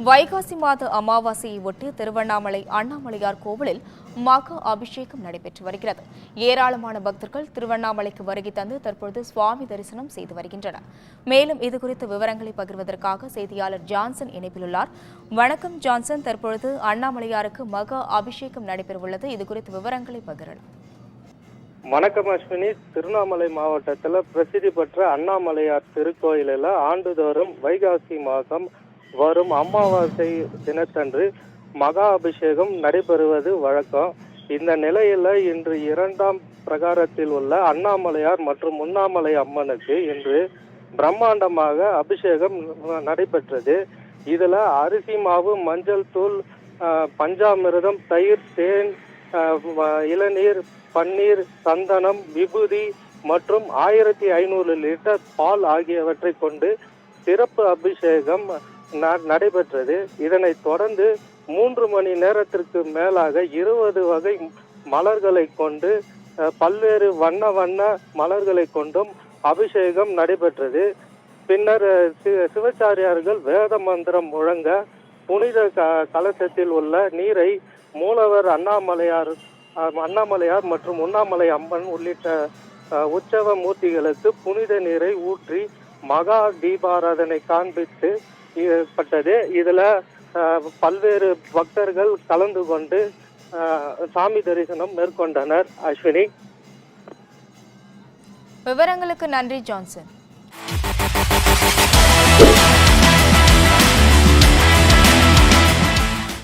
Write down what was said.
வைகாசி மாத அமாவாசையை ஒட்டி திருவண்ணாமலை அண்ணாமலையார் கோவிலில் மகா அபிஷேகம் நடைபெற்று வருகிறது. ஏராளமான பக்தர்கள் திருவண்ணாமலைக்கு வருகை தந்து தற்பொழுது சுவாமி தரிசனம் செய்து வருகின்றனர். மேலும் இதுகுறித்த விவரங்களை பகிர்வதற்காக செய்தியாளர் ஜான்சன் இணைப்பில் உள்ளார். வணக்கம் ஜான்சன், தற்பொழுது அண்ணாமலையாருக்கு மகா அபிஷேகம் நடைபெறவுள்ளது. இதுகுறித்த விவரங்களை பகிரலாம். வணக்கம் அஸ்வினி. திருவண்ணாமலை மாவட்டத்தில் பிரசித்தி பெற்ற அண்ணாமலையார் திருக்கோயிலில் ஆண்டுதோறும் வைகாசி மாதம் வரும் அமாவாசை தினத்தன்று மகா அபிஷேகம் நடைபெறுவது வழக்கம். இந்த நிலையில இன்று 2ஆம் பிரகாரத்தில் உள்ள அண்ணாமலையார் மற்றும் உண்ணாமலை அம்மனுக்கு இன்று பிரம்மாண்டமாக அபிஷேகம் நடைபெற்றது. இதுல அரிசி மாவு, மஞ்சள் தூள், பஞ்சாமிர்தம், தயிர், தேன், இளநீர், பன்னீர், சந்தனம், விபூதி மற்றும் 1500 லிட்டர் பால் ஆகியவற்றை கொண்டு சிறப்பு அபிஷேகம் நடைபெற்றது. இதனைத் தொடர்ந்து 3 மணி நேரத்திற்கு மேலாக 20 வகை மலர்களை கொண்டு பல்வேறு வண்ண மலர்களை கொண்டும் அபிஷேகம் நடைபெற்றது. பின்னர் சிவாச்சாரியார்கள் வேத மந்திரம் முழங்க புனித கலசத்தில் உள்ள நீரை மூலவர் அண்ணாமலையார் மற்றும் உண்ணாமலை அம்மன் உள்ளிட்ட உற்சவ மூர்த்திகளுக்கு புனித நீரை ஊற்றி மகா தீபாராதனை காண்பித்து பட்டது. இதுல பல்வேறு பக்தர்கள் கலந்து கொண்டு சாமி தரிசனம் மேற்கொண்டனர். அஸ்வினி, விவரங்களுக்கு நன்றி ஜான்சன்.